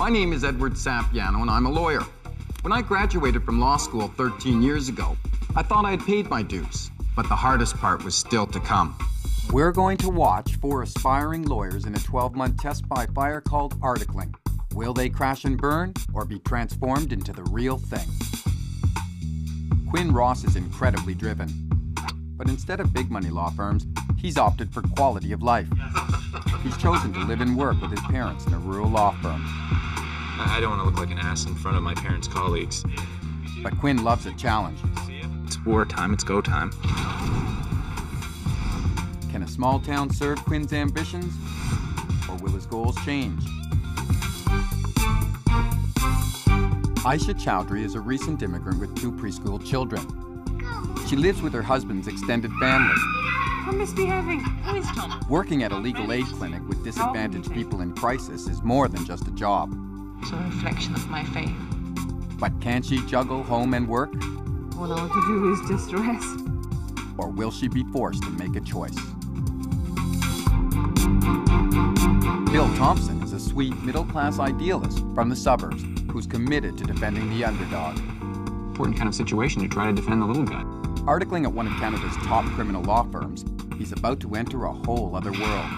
My name is Edward Sapiano, and I'm a lawyer. When I graduated from law school 13 years ago, I thought I had paid my dues, but the hardest part was still to come. We're going to watch 4 aspiring lawyers in a 12-month test by fire called articling. Will they crash and burn, or be transformed into the real thing? Quinn Ross is incredibly driven, but instead of big money law firms, he's opted for quality of life. He's chosen to live and work with his parents in a rural law firm. I don't want to look like an ass in front of my parents' colleagues. But Quinn loves a challenge. It's wartime, it's go time. Can a small town serve Quinn's ambitions, or will his goals change? Aisha Chowdhury is a recent immigrant with 2 preschool children. She lives with her husband's extended family. I'm misbehaving. Please don't. Working at a legal aid clinic with disadvantaged people in crisis is more than just a job. It's a reflection of my faith. But can she juggle home and work? All I want to do is just rest. Or will she be forced to make a choice? Bill Thompson is a sweet middle-class idealist from the suburbs who's committed to defending the underdog. Important kind of situation to try to defend the little guy. Articling at one of Canada's top criminal law firms, he's about to enter a whole other world.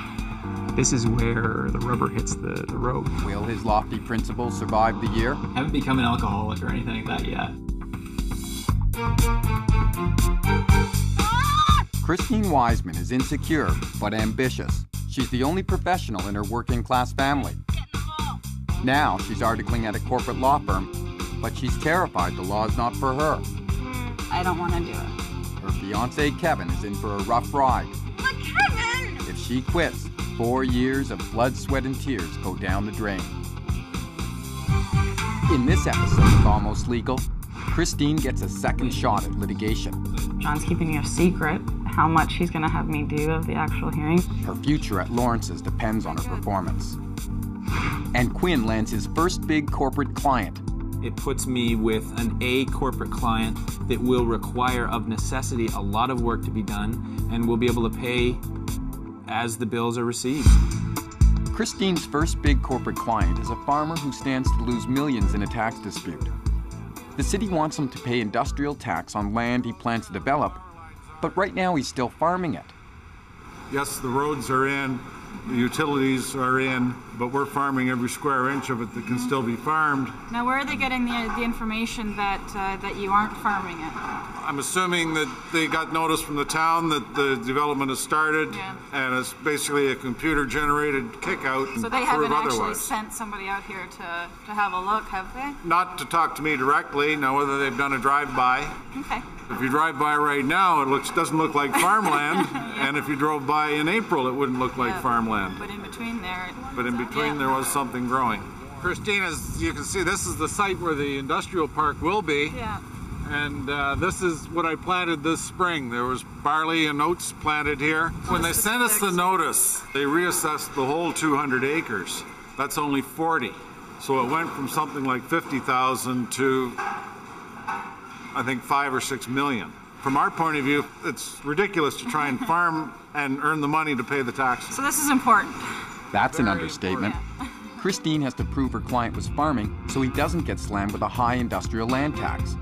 This is where the rubber hits the road. Will his lofty principles survive the year? I haven't become an alcoholic or anything like that yet. Christine Wiseman is insecure but ambitious. She's the only professional in her working-class family. Now she's articling at a corporate law firm, but she's terrified the law's not for her. I don't want to do it. Her fiancé Kevin is in for a rough ride. But Kevin! If she quits, 4 years of blood, sweat, and tears go down the drain. In this episode of Almost Legal, Christine gets a second shot at litigation. John's keeping a secret how much he's going to have me do of the actual hearing. Her future at Lawrence's depends on her performance. And Quinn lands his first big corporate client. It puts me with an A corporate client that will require of necessity a lot of work to be done and will be able to pay as the bills are received. Christine's first big corporate client is a farmer who stands to lose millions in a tax dispute. The city wants him to pay industrial tax on land he plans to develop, but right now he's still farming it. Yes, the roads are in, the utilities are in, but we're farming every square inch of it that can still be farmed. Now, where are they getting the information that that you aren't farming it? I'm assuming that they got notice from the town that the development has started, Yeah. and it's basically a computer-generated kick-out. So they haven't actually sent somebody out here to have a look, have they? Not to talk to me directly. Now, whether they've done a drive-by. Okay. If you drive by right now, it doesn't look like farmland, and if you drove by in April, it wouldn't look like farmland. But in between there... But in between, there was something growing. Christine, as you can see, this is the site where the industrial park will be. Yeah. And this is what I planted this spring. There was barley and oats planted here. When they sent us the notice, they reassessed the whole 200 acres. That's only 40. So it went from something like 50,000 to, I think, 5 or 6 million. From our point of view, it's ridiculous to try and farm and earn the money to pay the taxes. So this is important. That's an understatement. Christine has to prove her client was farming so he doesn't get slammed with a high industrial land tax.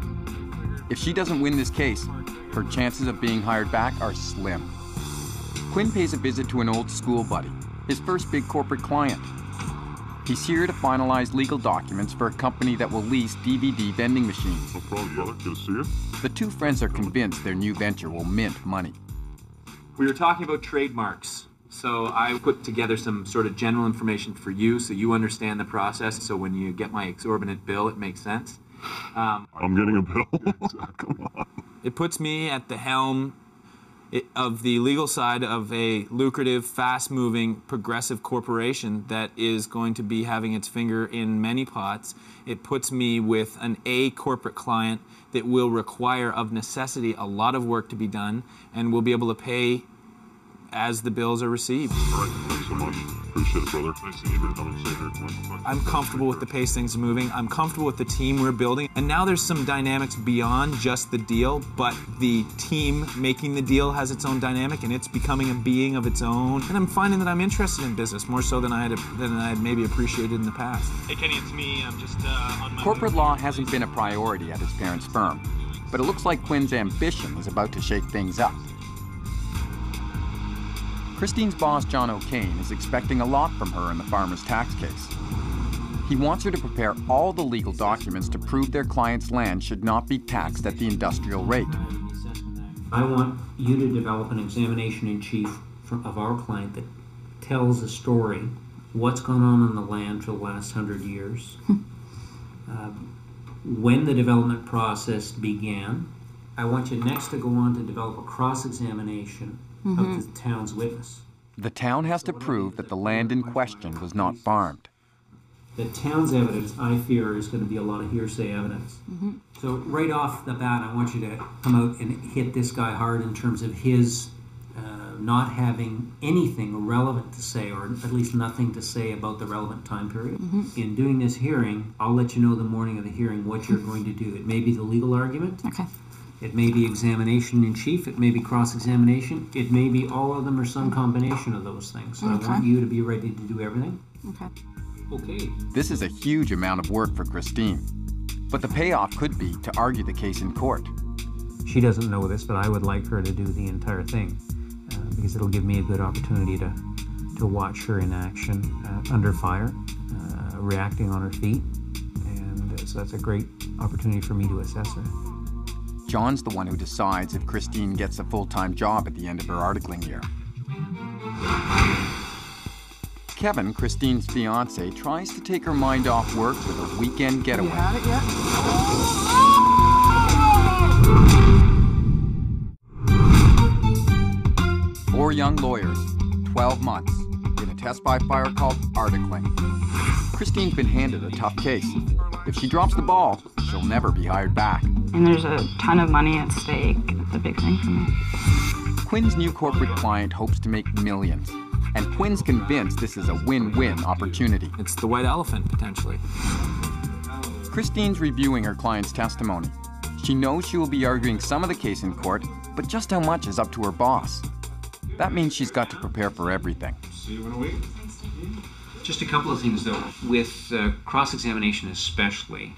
If she doesn't win this case, her chances of being hired back are slim. Quinn pays a visit to an old school buddy, his first big corporate client. He's here to finalize legal documents for a company that will lease DVD vending machines. No problem, brother. Good to see you. The two friends are convinced their new venture will mint money. We were talking about trademarks. So I put together some sort of general information for you so you understand the process. So when you get my exorbitant bill, it makes sense. I'm getting a bill. Come on. It puts me at the helm of the legal side of a lucrative, fast-moving, progressive corporation that is going to be having its finger in many pots. It puts me with an A corporate client that will require of necessity a lot of work to be done and will be able to pay as the bills are received. All right, thanks so much. appreciate it, brother. Nice to meet you. Have a safe here, Quinn. I'm comfortable with the pace things are moving. I'm comfortable with the team we're building. And now there's some dynamics beyond just the deal, but the team making the deal has its own dynamic, and it's becoming a being of its own. And I'm finding that I'm interested in business more so than I had maybe appreciated in the past. Hey Kenny, it's me. I'm just on my Corporate law hasn't been a priority at his parents' firm, but it looks like Quinn's ambition is about to shake things up. Christine's boss, John O'Kane, is expecting a lot from her in the farmer's tax case. He wants her to prepare all the legal documents to prove their client's land should not be taxed at the industrial rate. I want you to develop an examination in chief of our client that tells a story, what's gone on the land for the last 100 years, when the development process began. I want you next to go on to develop a cross-examination of the town's witness. The town has to prove that the land in question was not farmed. The town's evidence, I fear, is going to be a lot of hearsay evidence. So right off the bat, I want you to come out and hit this guy hard in terms of his not having anything relevant to say, or at least nothing to say about the relevant time period. In doing this hearing, I'll let you know the morning of the hearing what you're going to do. It may be the legal argument. Okay. It may be examination in chief. It may be cross-examination. It may be all of them or some combination of those things. So I want you to be ready to do everything. Okay. Okay. This is a huge amount of work for Christine, but the payoff could be to argue the case in court. She doesn't know this, but I would like her to do the entire thing because it'll give me a good opportunity to watch her in action under fire, reacting on her feet, and so that's a great opportunity for me to assess her. John's the one who decides if Christine gets a full-time job at the end of her articling year. Kevin, Christine's fiance, tries to take her mind off work with a weekend getaway. You had it yet? 4 young lawyers, 12 months, in a test by fire called articling. Christine's been handed a tough case. If she drops the ball, she'll never be hired back. And there's a ton of money at stake. It's a big thing for me. Quinn's new corporate client hopes to make millions, and Quinn's convinced this is a win-win opportunity. It's the white elephant, potentially. Christine's reviewing her client's testimony. She knows she will be arguing some of the case in court, but just how much is up to her boss. That means she's got to prepare for everything. See you in a week. Just a couple of things, though. With cross-examination especially,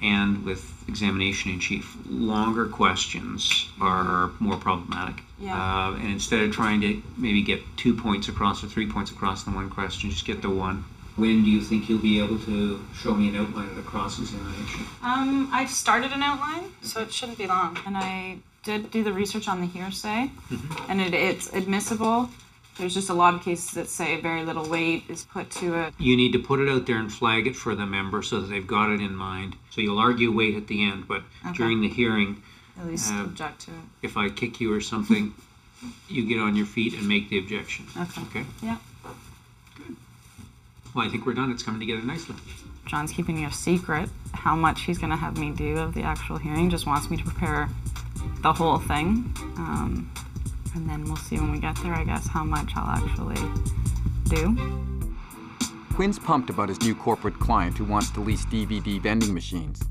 and with examination in chief, longer questions are more problematic. Yeah. And instead of trying to maybe get 2 points across or 3 points across in one question, just get the one. When do you think you'll be able to show me an outline of the cross-examination? I've started an outline, so it shouldn't be long. And I did do the research on the hearsay, and it's admissible. There's just a lot of cases that say very little weight is put to it. You need to put it out there and flag it for the member so that they've got it in mind. So you'll argue weight at the end, but during the hearing, At least object to it. if I kick you or something, you get on your feet and make the objection. Okay? Yeah. Good. Well, I think we're done. It's coming together nicely. John's keeping a secret how much he's going to have me do of the actual hearing. Just wants me to prepare the whole thing. And then we'll see when we get there, I guess, how much I'll actually do. Quinn's pumped about his new corporate client who wants to lease DVD vending machines.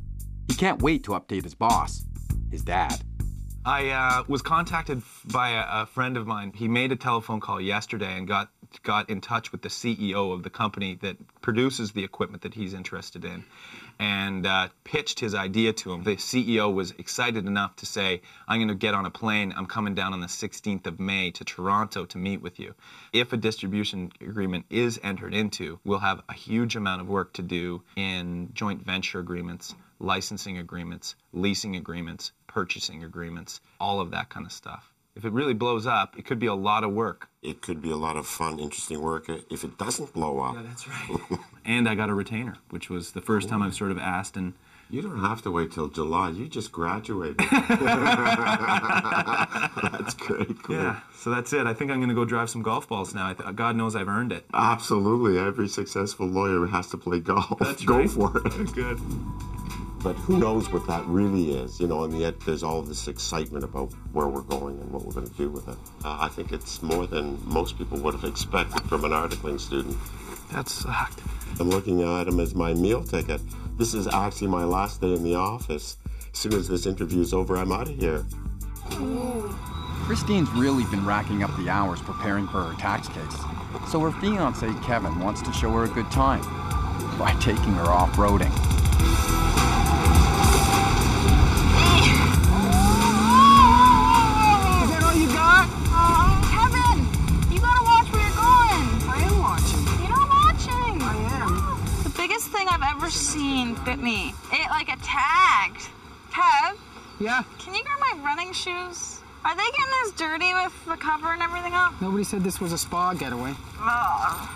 He can't wait to update his boss, his dad. I was contacted by a friend of mine. He made a telephone call yesterday and got in touch with the CEO of the company that produces the equipment that he's interested in, and pitched his idea to him. The CEO was excited enough to say, I'm going to get on a plane. I'm coming down on the 16th of May to Toronto to meet with you. If a distribution agreement is entered into, we'll have a huge amount of work to do in joint venture agreements, licensing agreements, leasing agreements, purchasing agreements, all of that kind of stuff. If it really blows up, it could be a lot of work. It could be a lot of fun, interesting work if it doesn't blow up. Yeah, that's right. And I got a retainer, which was the first time I've sort of asked. And you don't have to wait till July. You just graduated. That's great. Cool. Yeah, so that's it. I think I'm going to go drive some golf balls now. God knows I've earned it. Absolutely. Every successful lawyer has to play golf. That's Go right. for it. Good. But who knows what that really is, you know, and yet there's all this excitement about where we're going and what we're going to do with it. I think it's more than most people would have expected from an articling student. That sucked. I'm looking at them as my meal ticket. This is actually my last day in the office. As soon as this interview's over, I'm out of here. Christine's really been racking up the hours preparing for her tax case, so her fiancé Kevin wants to show her a good time by taking her off-roading. Is that all you got? Kevin, you gotta watch where you're going. I am watching. You're not watching. I am. The biggest thing I've ever seen bit me. It like attacked. Kev, Yeah? can you grab my running shoes? Are they getting this dirty with the cover and everything up? Nobody said this was a spa getaway. No. Oh,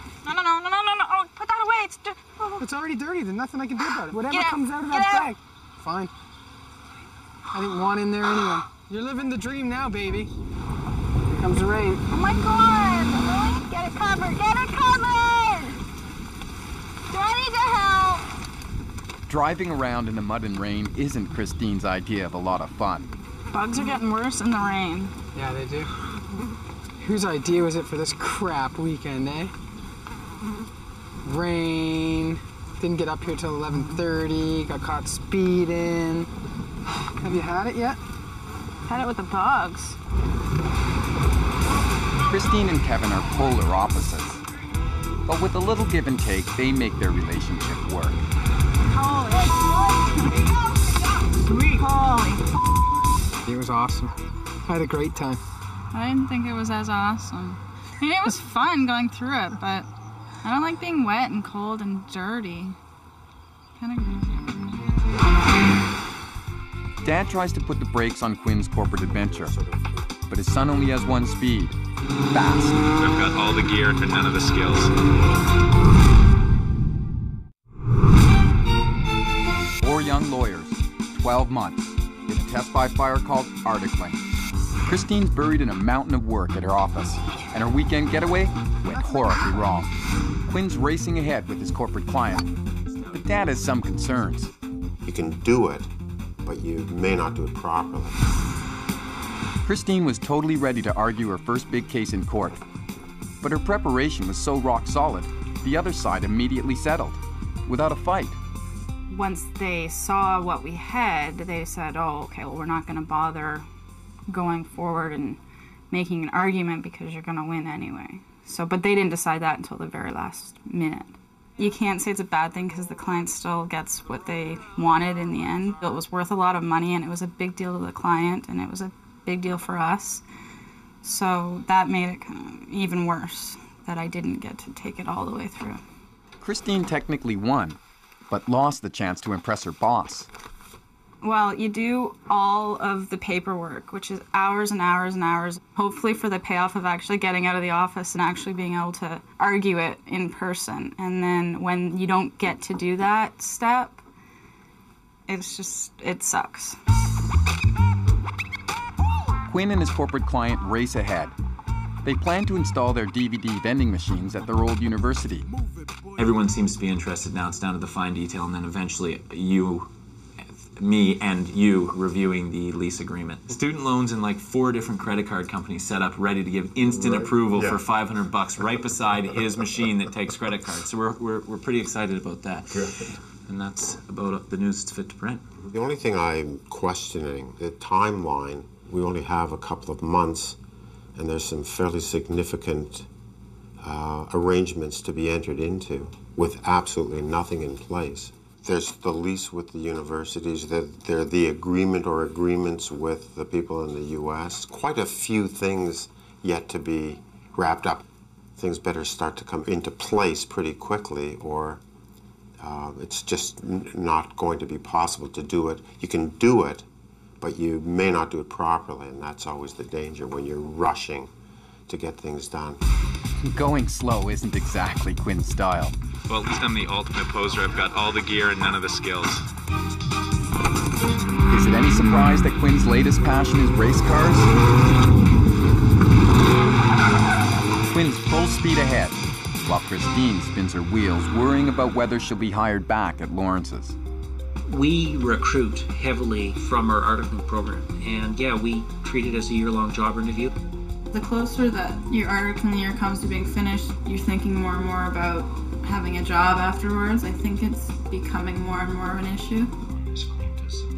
put that away. It's It's already dirty. There's nothing I can do about it. Whatever Get out. comes out of Get that out. bag. Fine. I didn't want in there anyway. You're living the dream now, baby. Here comes the rain. Oh my God. Really? Get it covered. Get it covered. Do I need to help? Driving around in the mud and rain isn't Christine's idea of a lot of fun. Bugs are getting worse in the rain. Yeah, they do. Whose idea was it for this crap weekend, eh? Rain. Didn't get up here till 11:30. Got caught speeding. Have you had it yet? Had it with the bugs. Christine and Kevin are polar opposites, but with a little give and take, they make their relationship work. Sweet. Holy. It was awesome. I had a great time. I didn't think it was as awesome. I mean, it was fun going through it, but I don't like being wet and cold and dirty. Kind of. Dad tries to put the brakes on Quinn's corporate adventure, but his son only has one speed: fast. I've got all the gear and none of the skills. 4 young lawyers, 12 months, in a test by fire called articling. Christine's buried in a mountain of work at her office, and her weekend getaway went horribly wrong. Quinn's racing ahead with his corporate client, but Dad has some concerns. You can do it, but you may not do it properly. Christine was totally ready to argue her first big case in court, but her preparation was so rock solid, the other side immediately settled, without a fight. Once they saw what we had, they said, oh, okay, well, we're not going to bother going forward and making an argument because you're going to win anyway. So, but they didn't decide that until the very last minute. You can't say it's a bad thing because the client still gets what they wanted in the end. It was worth a lot of money, and it was a big deal to the client, and it was a big deal for us. So that made it kind of even worse that I didn't get to take it all the way through. Christine technically won, but lost the chance to impress her boss. Well, you do all of the paperwork, which is hours and hours and hours, hopefully for the payoff of actually getting out of the office and actually being able to argue it in person. And then when you don't get to do that step, it's just, it sucks. Quinn and his corporate client race ahead. They plan to install their DVD vending machines at their old university. Everyone seems to be interested now. It's down to the fine detail, and then eventually me and you reviewing the lease agreement. Student loans in like 4 different credit card companies set up ready to give instant approval for $500 right beside his machine that takes credit cards. So we're pretty excited about that. Good. And that's about the news that's fit to print. The only thing I'm questioning, the timeline. We only have a couple of months, and there's some fairly significant arrangements to be entered into with absolutely nothing in place. There's the lease with the universities, there are the agreement or agreements with the people in the U.S. Quite a few things yet to be wrapped up. Things better start to come into place pretty quickly, or it's just not going to be possible to do it. You can do it, but you may not do it properly, and that's always the danger when you're rushing to get things done. Going slow isn't exactly Quinn's style. Well, at least I'm the ultimate poser. I've got all the gear and none of the skills. Is it any surprise that Quinn's latest passion is race cars? Quinn's full speed ahead, while Christine spins her wheels, worrying about whether she'll be hired back at Lawrence's. We recruit heavily from our articling program, and yeah, we treat it as a year-long job interview. The closer that your articling year comes to being finished, you're thinking more and more about having a job afterwards. I think it's becoming more and more of an issue.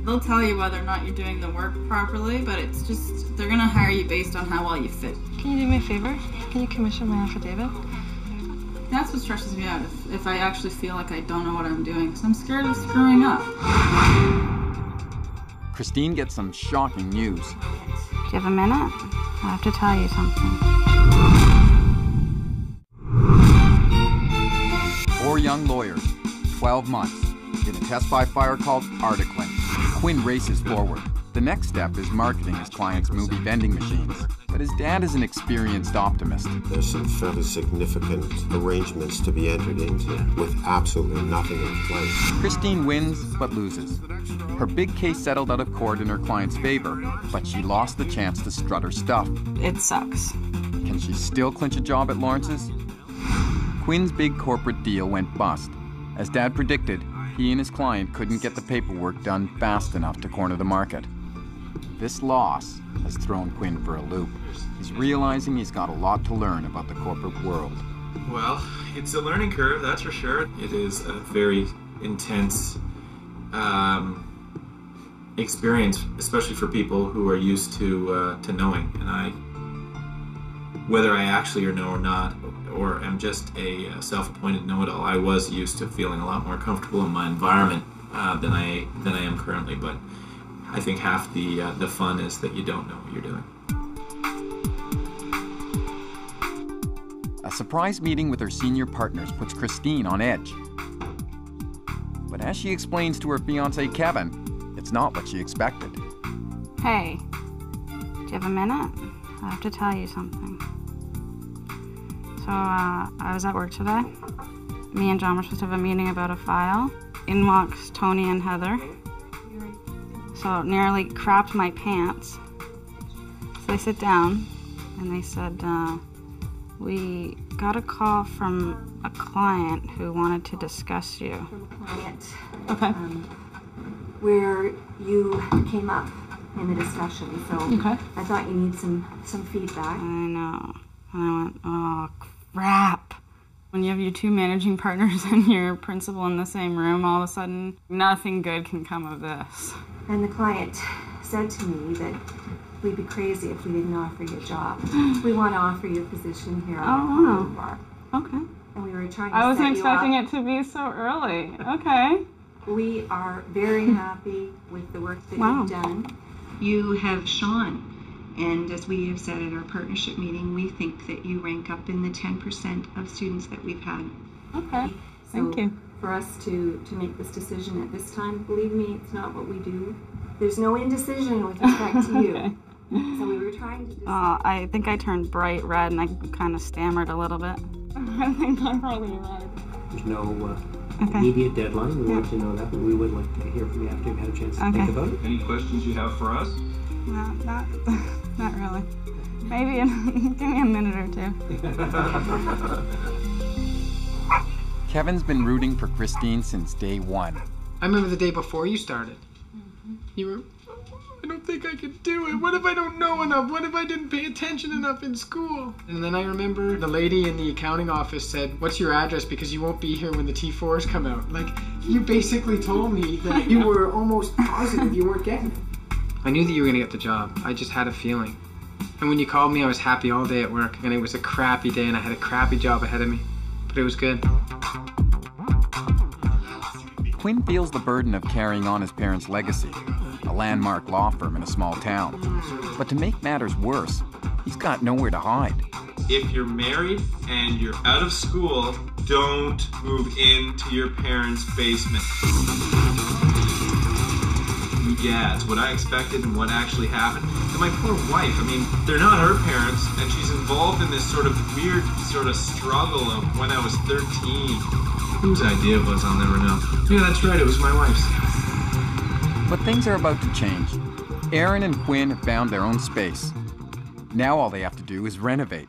They'll tell you whether or not you're doing the work properly, but it's just, they're gonna hire you based on how well you fit. Can you do me a favor? Can you commission my affidavit? That's what stresses me out, if I actually feel like I don't know what I'm doing, because I'm scared of screwing up. Christine gets some shocking news. Do you have a minute? I have to tell you something. 4 young lawyers, 12 months, in a test by fire called articling. Quinn races forward. The next step is marketing his client's movie vending machines. But his dad is an experienced optimist. There's some fairly significant arrangements to be entered into with absolutely nothing in place. Christine wins, but loses. Her big case settled out of court in her client's favor, but she lost the chance to strut her stuff. It sucks. Can she still clinch a job at Lawrence's? Quinn's big corporate deal went bust. As Dad predicted, he and his client couldn't get the paperwork done fast enough to corner the market. This loss has thrown Quinn for a loop. He's realizing he's got a lot to learn about the corporate world. Well, it's a learning curve, that's for sure. It is a very intense experience, especially for people who are used to knowing. And whether I actually know or not, or am just a self-appointed know-it-all, I was used to feeling a lot more comfortable in my environment than I am currently. But I think half the fun is that you don't know what you're doing. A surprise meeting with her senior partners puts Christine on edge. But as she explains to her fiancé Kevin, it's not what she expected. Hey, do you have a minute? I have to tell you something. So, I was at work today. Me and John were supposed to have a meeting about a file. In walks Tony and Heather. So nearly crapped my pants. So they sit down and they said, we got a call from a client who wanted to discuss you. From a client. Okay. Where you came up in the discussion. So okay. I thought you need some feedback. I know. And I went, oh crap. When you have your 2 managing partners and your principal in the same room, all of a sudden, nothing good can come of this. And the client said to me that we'd be crazy if we didn't offer you a job. We want to offer you a position here on the bar. Okay. And we were trying to I wasn't expecting it to be so early. Okay. We are very happy with the work that you've done. You have shone. And as we have said at our partnership meeting, we think that you rank up in the 10% of students that we've had. Okay. Thank you. For us to make this decision at this time, believe me, it's not what we do. There's no indecision with respect to you. Okay. So we were trying to decide. I think I turned bright red and I kind of stammered a little bit. I think I'm probably right. There's no immediate deadline. We want you to know that, but we would like to hear from you after you've had a chance to think about it. Any questions you have for us? No, not really. Maybe give me a minute or 2. Kevin's been rooting for Christine since day 1. I remember the day before you started. You were, I don't think I could do it. What if I don't know enough? What if I didn't pay attention enough in school? And then I remember the lady in the accounting office said, what's your address? Because you won't be here when the T4s come out. Like, you basically told me that you were almost positive you weren't getting it. I knew that you were going to get the job. I just had a feeling. And when you called me, I was happy all day at work. And it was a crappy day, and I had a crappy job ahead of me. But it was good. Quinn feels the burden of carrying on his parents' legacy, a landmark law firm in a small town. But to make matters worse, he's got nowhere to hide. If you're married and you're out of school, don't move into your parents' basement. Yeah, it's what I expected and what actually happened. And my poor wife, I mean, they're not her parents, and she's involved in this sort of weird sort of struggle of when I was 13. Whose idea it was, I'll never know. Yeah, that's right, it was my wife's. But things are about to change. Aaron and Quinn have found their own space. Now all they have to do is renovate.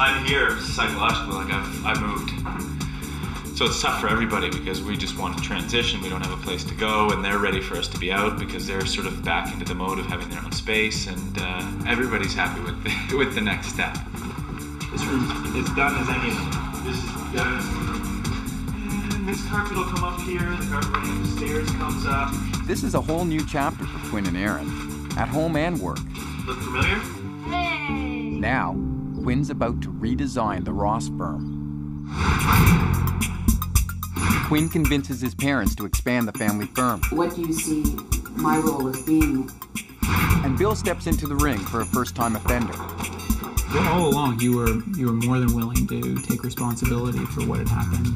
I'm here psychologically, like I've moved. So it's tough for everybody because we just want to transition. We don't have a place to go, and they're ready for us to be out because they're sort of back into the mode of having their own space, and everybody's happy with the next step. This room's as done as any of them. This is done. And this carpet will come up here. The carpet running up the stairs comes up. This is a whole new chapter for Quinn and Aaron, at home and work. Look familiar? Hey! Now, Quinn's about to redesign the Ross firm. Quinn convinces his parents to expand the family firm. What do you see my role as being? And Bill steps into the ring for a first-time offender. Well, all along, you were more than willing to take responsibility for what had happened.